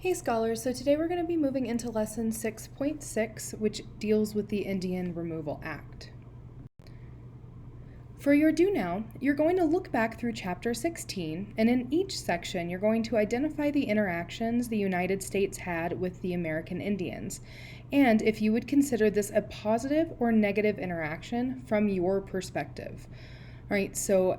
Hey scholars, so today we're going to be moving into lesson 6.6, which deals with the Indian Removal Act. For your do now, you're going to look back through chapter 16, and in each section you're going to identify the interactions the United States had with the American Indians, and if you would consider this a positive or negative interaction from your perspective. All right, so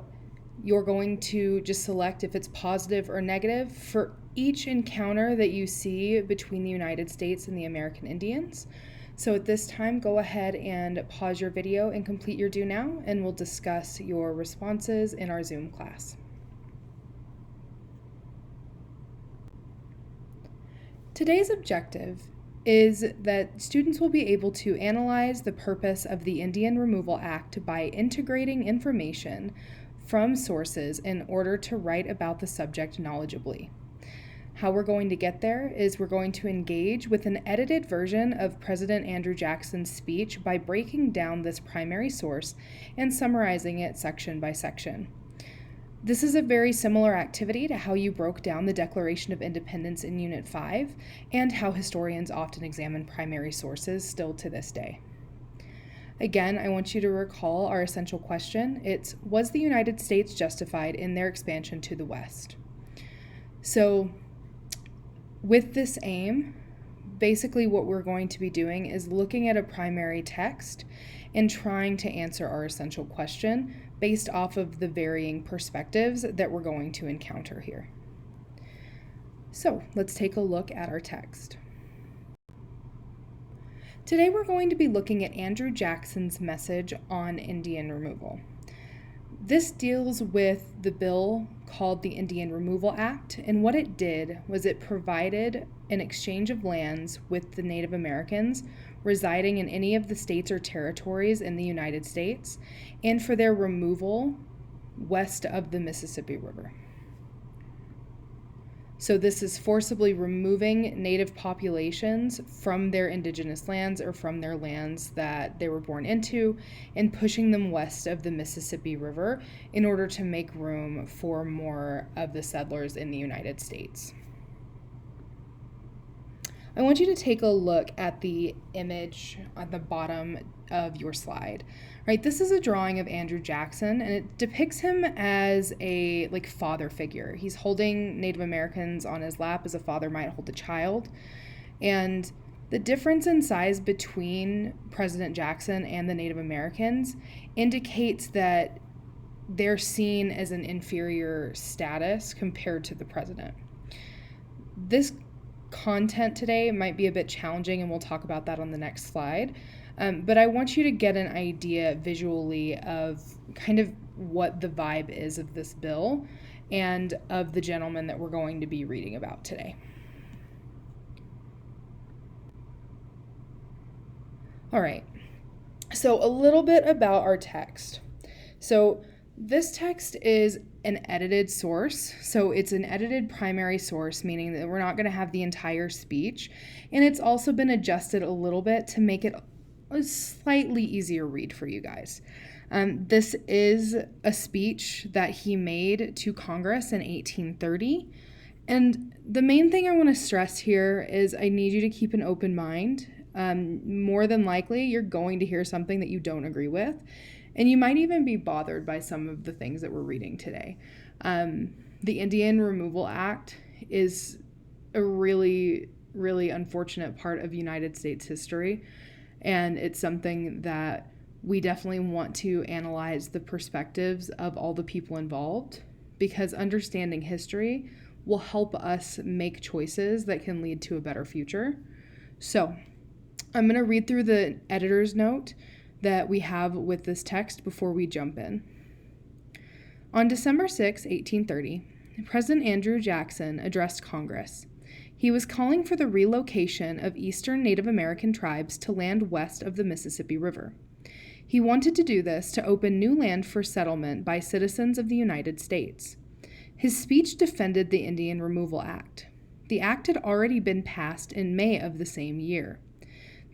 you're going to just select if it's positive or negative for each encounter that you see between the United States and the American Indians. So at this time, go ahead and pause your video and complete your do now, and we'll discuss your responses in our Zoom class. Today's objective is that students will be able to analyze the purpose of the Indian Removal Act by integrating information from sources in order to write about the subject knowledgeably. How we're going to get there is we're going to engage with an edited version of President Andrew Jackson's speech by breaking down this primary source and summarizing it section by section. This is a very similar activity to how you broke down the Declaration of Independence in Unit 5 and how historians often examine primary sources still to this day. Again, I want you to recall our essential question. It's, was the United States justified in their expansion to the West? So, with this aim, basically what we're going to be doing is looking at a primary text and trying to answer our essential question based off of the varying perspectives that we're going to encounter here. So, let's take a look at our text. Today we're going to be looking at Andrew Jackson's message on Indian removal. This deals with the bill called the Indian Removal Act, and what it did was it provided an exchange of lands with the Native Americans residing in any of the states or territories in the United States, and for their removal west of the Mississippi River. So this is forcibly removing Native populations from their indigenous lands or from their lands that they were born into and pushing them west of the Mississippi River in order to make room for more of the settlers in the United States. I want you to take a look at the image at the bottom of your slide. Right, this is a drawing of Andrew Jackson, and it depicts him as a father figure. He's holding Native Americans on his lap as a father might hold a child. And the difference in size between President Jackson and the Native Americans indicates that they're seen as an inferior status compared to the president. This content today might be a bit challenging, and we'll talk about that on the next slide. But I want you to get an idea visually of kind of what the vibe is of this bill and of the gentleman that we're going to be reading about today. All right, so a little bit about our text. So this text is an edited source, so it's an edited primary source, meaning that we're not going to have the entire speech, and it's also been adjusted a little bit to make it a slightly easier read for you guys. This is a speech that he made to Congress in 1830, and the main thing I want to stress here is I need you to keep an open mind. More than likely, you're going to hear something that you don't agree with, and you might even be bothered by some of the things that we're reading today. The Indian Removal Act is a really, really unfortunate part of United States history, and it's something that we definitely want to analyze the perspectives of all the people involved, because understanding history will help us make choices that can lead to a better future. So I'm going to read through the editor's note that we have with this text before we jump in. On December 6, 1830, President Andrew Jackson addressed Congress. He was calling for the relocation of eastern Native American tribes to land west of the Mississippi River. He wanted to do this to open new land for settlement by citizens of the United States. His speech defended the Indian Removal Act. The act had already been passed in May of the same year.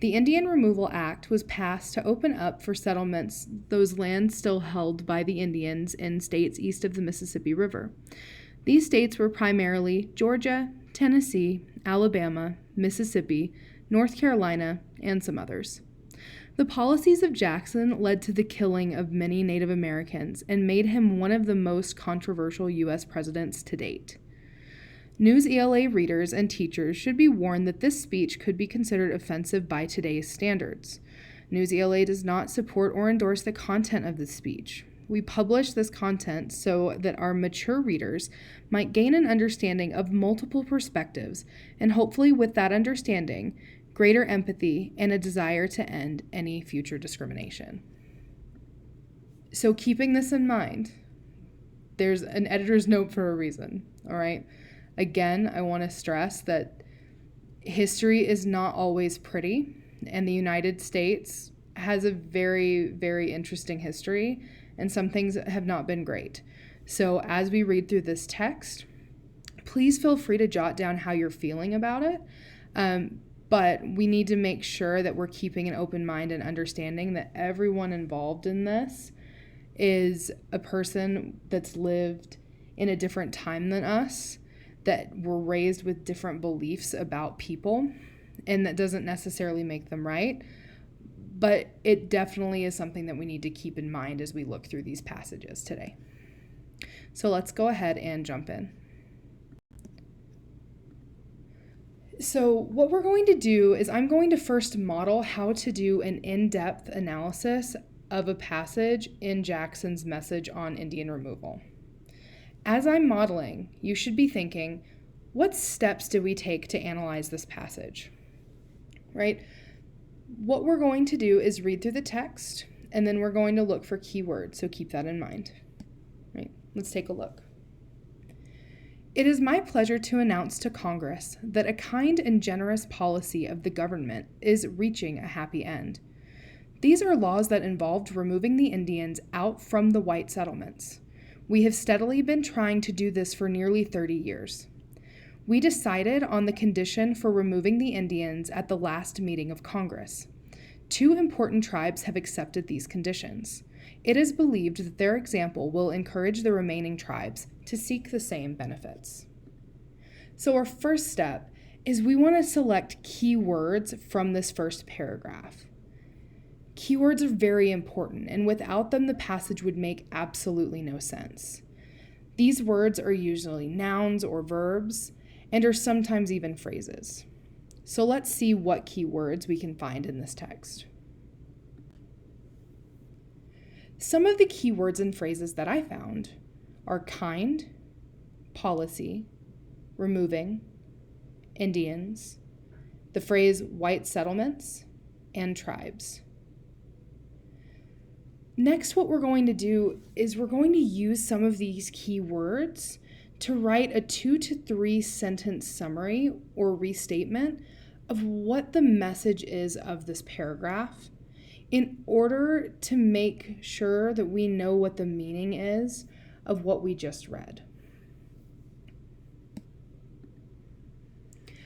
The Indian Removal Act was passed to open up for settlements those lands still held by the Indians in states east of the Mississippi River. These states were primarily Georgia, Tennessee, Alabama, Mississippi, North Carolina, and some others. The policies of Jackson led to the killing of many Native Americans and made him one of the most controversial U.S. presidents to date. News ELA readers and teachers should be warned that this speech could be considered offensive by today's standards. News ELA does not support or endorse the content of this speech. We publish this content so that our mature readers might gain an understanding of multiple perspectives, and hopefully with that understanding, greater empathy, and a desire to end any future discrimination. So keeping this in mind, there's an editor's note for a reason, all right? Again, I want to stress that history is not always pretty, and the United States has a very, very interesting history, and some things have not been great. So as we read through this text, please feel free to jot down how you're feeling about it. But we need to make sure that we're keeping an open mind and understanding that everyone involved in this is a person that's lived in a different time than us, that were raised with different beliefs about people, and that doesn't necessarily make them right. But it definitely is something that we need to keep in mind as we look through these passages today. So let's go ahead and jump in. So what we're going to do is I'm going to first model how to do an in-depth analysis of a passage in Jackson's message on Indian removal. As I'm modeling, you should be thinking, what steps do we take to analyze this passage? Right? What we're going to do is read through the text, and then we're going to look for keywords, so keep that in mind. Right? Let's take a look. It is my pleasure to announce to Congress that a kind and generous policy of the government is reaching a happy end. These are laws that involved removing the Indians out from the white settlements. We have steadily been trying to do this for nearly 30 years. We decided on the condition for removing the Indians at the last meeting of Congress. 2 important tribes have accepted these conditions. It is believed that their example will encourage the remaining tribes to seek the same benefits. So our first step is we want to select keywords from this first paragraph. Keywords are very important, and without them, the passage would make absolutely no sense. These words are usually nouns or verbs, and are sometimes even phrases. So let's see what keywords we can find in this text. Some of the keywords and phrases that I found are kind, policy, removing, Indians, the phrase white settlements, and tribes. Next, what we're going to do is we're going to use some of these keywords to write a 2 to 3 sentence summary or restatement of what the message is of this paragraph in order to make sure that we know what the meaning is of what we just read.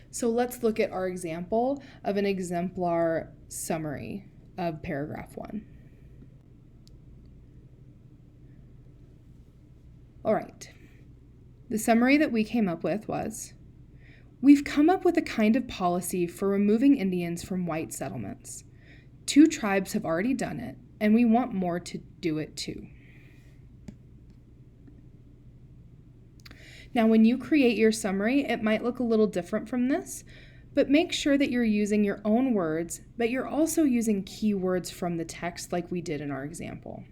So let's look at our example of an exemplar summary of paragraph 1. All right. The summary that we came up with was, we've come up with a kind of policy for removing Indians from white settlements. 2 tribes have already done it, and we want more to do it too. Now, when you create your summary, it might look a little different from this, but make sure that you're using your own words, but you're also using keywords from the text like we did in our example.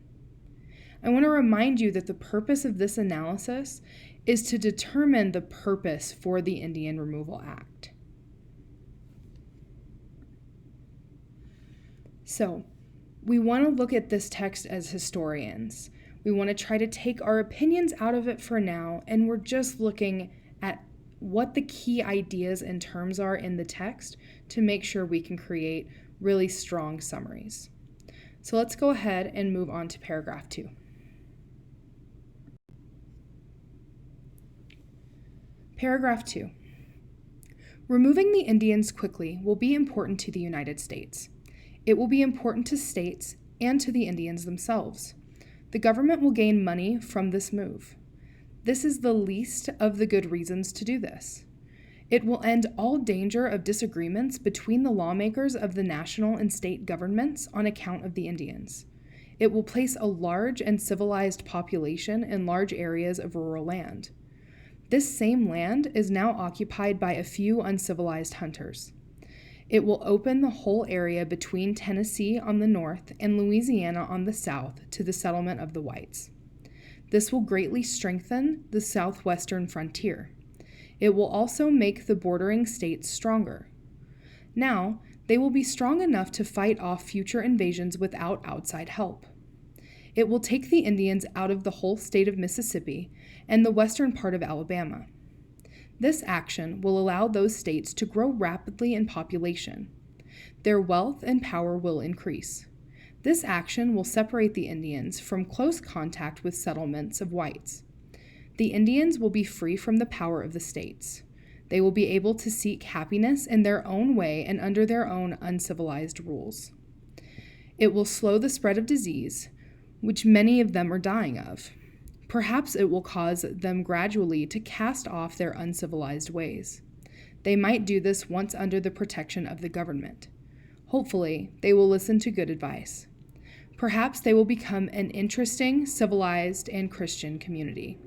I want to remind you that the purpose of this analysis is to determine the purpose for the Indian Removal Act. So, we want to look at this text as historians. We want to try to take our opinions out of it for now, and we're just looking at what the key ideas and terms are in the text to make sure we can create really strong summaries. So let's go ahead and move on to paragraph 2. Paragraph 2. Removing the Indians quickly will be important to the United States. It will be important to states and to the Indians themselves. The government will gain money from this move. This is the least of the good reasons to do this. It will end all danger of disagreements between the lawmakers of the national and state governments on account of the Indians. It will place a large and civilized population in large areas of rural land. This same land is now occupied by a few uncivilized hunters. It will open the whole area between Tennessee on the north and Louisiana on the south to the settlement of the whites. This will greatly strengthen the southwestern frontier. It will also make the bordering states stronger. Now, they will be strong enough to fight off future invasions without outside help. It will take the Indians out of the whole state of Mississippi and the western part of Alabama. This action will allow those states to grow rapidly in population. Their wealth and power will increase. This action will separate the Indians from close contact with settlements of whites. The Indians will be free from the power of the states. They will be able to seek happiness in their own way and under their own uncivilized rules. It will slow the spread of disease, which many of them are dying of. Perhaps it will cause them gradually to cast off their uncivilized ways. They might do this once under the protection of the government. Hopefully, they will listen to good advice. Perhaps they will become an interesting, civilized, and Christian community.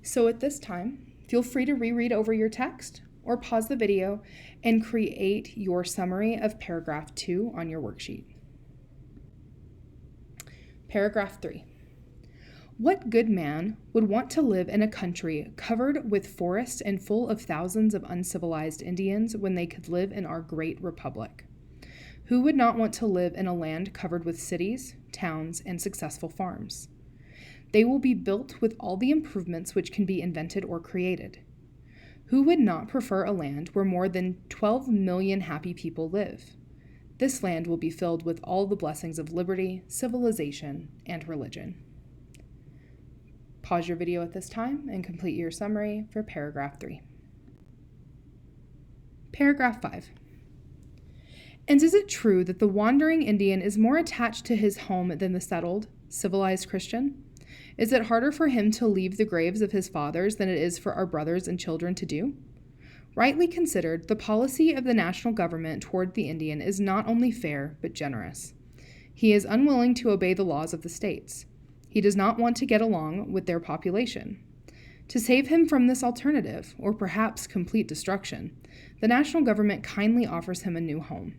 So at this time, feel free to reread over your text or pause the video and create your summary of paragraph 2 on your worksheet. Paragraph 3. What good man would want to live in a country covered with forests and full of thousands of uncivilized Indians when they could live in our great republic? Who would not want to live in a land covered with cities, towns, and successful farms? They will be built with all the improvements which can be invented or created. Who would not prefer a land where more than 12 million happy people live? This land will be filled with all the blessings of liberty, civilization, and religion. Pause your video at this time and complete your summary for paragraph 3. Paragraph 5. And is it true that the wandering Indian is more attached to his home than the settled, civilized Christian? Is it harder for him to leave the graves of his fathers than it is for our brothers and children to do? Rightly considered, the policy of the national government toward the Indian is not only fair, but generous. He is unwilling to obey the laws of the states. He does not want to get along with their population. To save him from this alternative, or perhaps complete destruction, the national government kindly offers him a new home.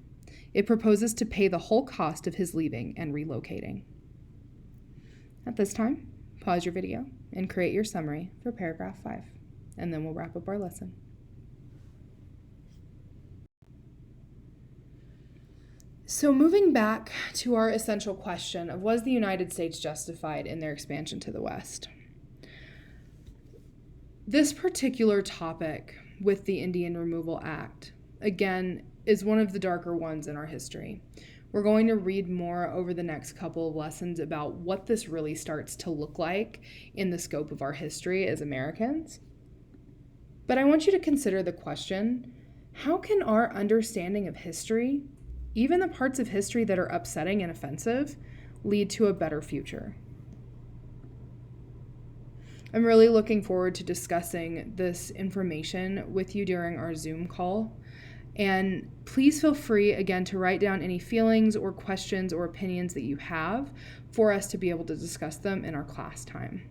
It proposes to pay the whole cost of his leaving and relocating. At this time, pause your video and create your summary for paragraph 5, and then we'll wrap up our lesson. So moving back to our essential question of was the United States justified in their expansion to the West? This particular topic with the Indian Removal Act, again, is one of the darker ones in our history. We're going to read more over the next couple of lessons about what this really starts to look like in the scope of our history as Americans. But I want you to consider the question, how can our understanding of history, even the parts of history that are upsetting and offensive, lead to a better future? I'm really looking forward to discussing this information with you during our Zoom call. And please feel free, again, to write down any feelings or questions or opinions that you have for us to be able to discuss them in our class time.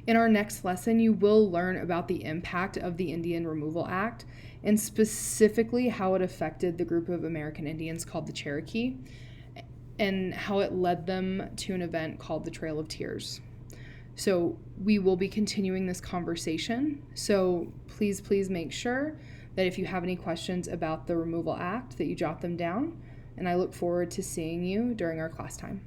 In our next lesson, you will learn about the impact of the Indian Removal Act and specifically how it affected the group of American Indians called the Cherokee and how it led them to an event called the Trail of Tears. So we will be continuing this conversation. So please make sure that if you have any questions about the Removal Act that you jot them down, and I look forward to seeing you during our class time.